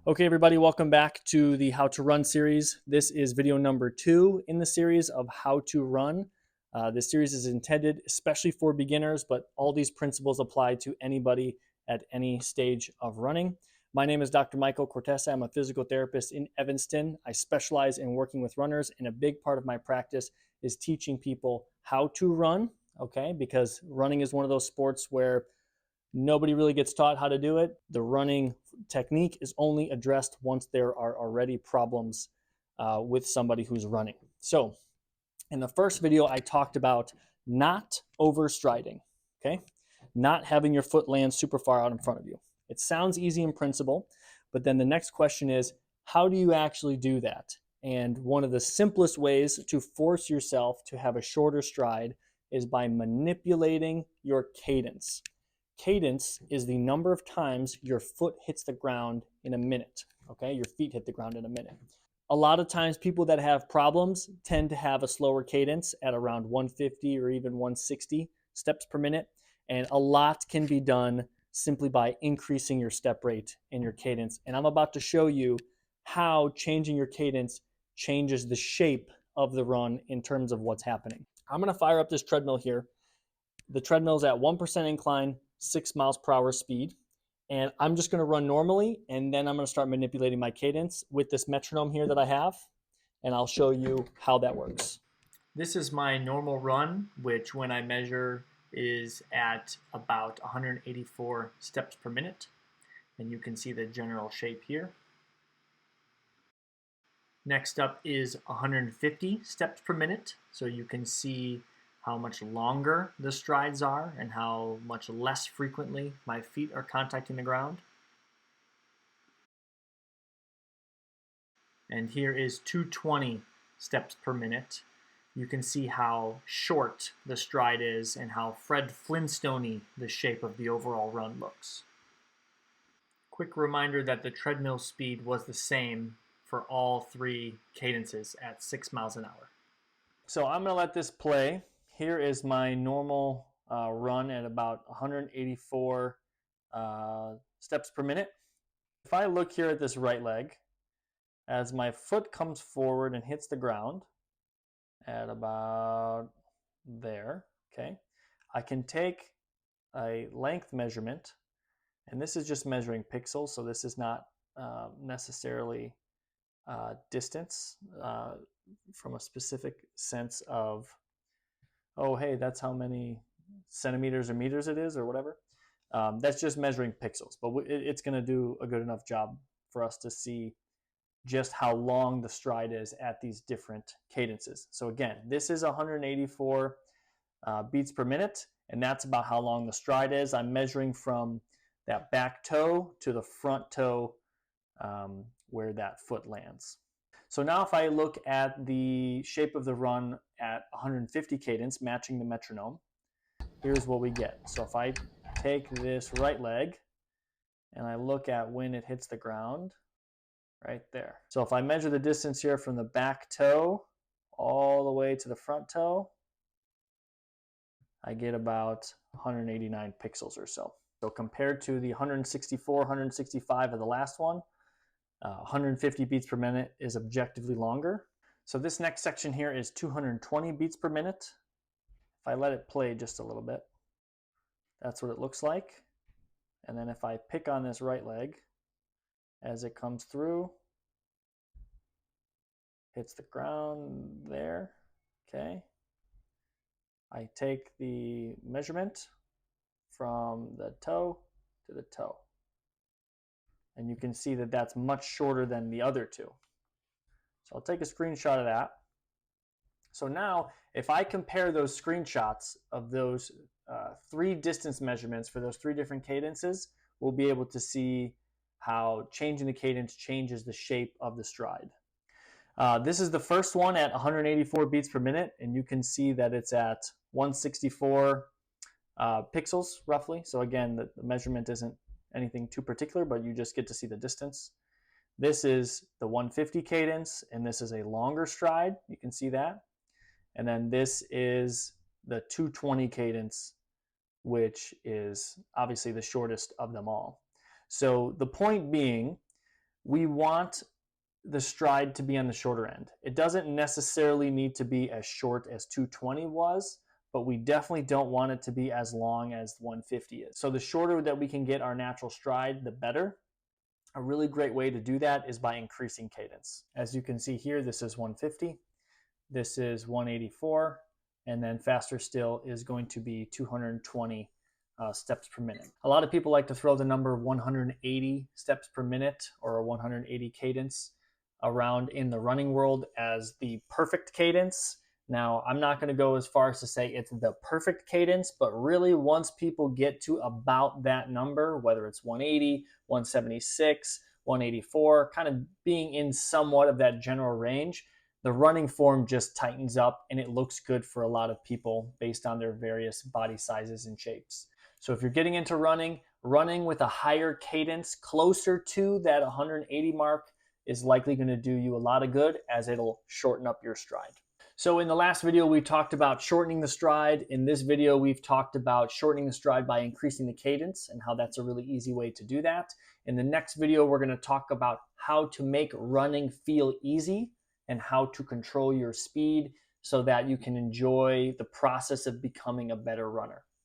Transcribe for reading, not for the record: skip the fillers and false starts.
Okay, everybody, welcome back to the How to Run series. This is video number 2 in the series of How to Run. This series is intended especially for beginners, but all these principles apply to anybody at any stage of running. My name is DrMichael Cortese. I'm a physical therapist in Evanston. I specialize in working with runners, and a big part of my practice is teaching people how to run, okay? Because running is one of those sports where nobody really gets taught how to do it. The running technique is only addressed once there are already problems with somebody who's running. So in the first video, I talked about not overstriding, okay? Not having your foot land super far out in front of you. It sounds easy in principle, but then the next question is, how do you actually do that? And one of the simplest ways to force yourself to have a shorter stride is by manipulating your cadence. Cadence is the number of times your foot hits the ground in a minute, okay? Your feet hit the ground in a minute. A lot of times people that have problems tend to have a slower cadence at around 150 or even 160 steps per minute. And a lot can be done simply by increasing your step rate and your cadence. And I'm about to show you how changing your cadence changes the shape of the run in terms of what's happening. I'm gonna fire up this treadmill here. The treadmill's at 1% incline, 6 miles per hour speed. And I'm just gonna run normally, and then I'm gonna start manipulating my cadence with this metronome here that I have, and I'll show you how that works. This is my normal run, which when I measure is at about 184 steps per minute. And you can see the general shape here. Next up is 150 steps per minute. So you can see how much longer the strides are and how much less frequently my feet are contacting the ground. And here is 220 steps per minute. You can see how short the stride is and how Fred Flintstone-y the shape of the overall run looks. Quick reminder that the treadmill speed was the same for all 3 cadences at 6 miles an hour. So I'm gonna let this play. Here is my normal run at about 184 steps per minute. If I look here at this right leg, as my foot comes forward and hits the ground at about there, okay, I can take a length measurement, and this is just measuring pixels, so this is not necessarily distance from a specific sense of, oh, hey, that's how many centimeters or meters it is or whatever. That's just measuring pixels, but it's going to do a good enough job for us to see just how long the stride is at these different cadences. So again, this is 184 beats per minute, and that's about how long the stride is. I'm measuring from that back toe to the front toe where that foot lands. So now if I look at the shape of the run at 150 cadence, matching the metronome, here's what we get. So if I take this right leg and I look at when it hits the ground, right there. So if I measure the distance here from the back toe all the way to the front toe, I get about 189 pixels or so. So compared to the 164, 165 of the last one, 150 beats per minute is objectively longer. So this next section here is 220 beats per minute. If I let it play just a little bit, that's what it looks like. And then if I pick on this right leg as it comes through, hits the ground there, okay. I take the measurement from the toe to the toe. And you can see that that's much shorter than the other two. So I'll take a screenshot of that. So now, if I compare those screenshots of those 3 distance measurements for those 3 different cadences, we'll be able to see how changing the cadence changes the shape of the stride. This is the first one at 184 beats per minute, and you can see that it's at 164 pixels roughly. So again, the measurement isn't anything too particular, but you just get to see the distance. This is the 150 cadence, and this is a longer stride. You can see that. And then this is the 220 cadence, which is obviously the shortest of them all. So the point being we want the stride to be on the shorter end. It doesn't necessarily need to be as short as 220 was, but we definitely don't want it to be as long as 150 is. So the shorter that we can get our natural stride, the better. A really great way to do that is by increasing cadence. As you can see here, this is 150, this is 184, and then faster still is going to be 220 steps per minute. A lot of people like to throw the number 180 steps per minute or a 180 cadence around in the running world as the perfect cadence. Now, I'm not going to go as far as to say it's the perfect cadence, but really once people get to about that number, whether it's 180, 176, 184, kind of being in somewhat of that general range, the running form just tightens up and it looks good for a lot of people based on their various body sizes and shapes. So if you're getting into running with a higher cadence closer to that 180 mark is likely going to do you a lot of good as it'll shorten up your stride. So in the last video, we talked about shortening the stride. In this video, we've talked about shortening the stride by increasing the cadence and how that's a really easy way to do that. In the next video, we're going to talk about how to make running feel easy and how to control your speed so that you can enjoy the process of becoming a better runner.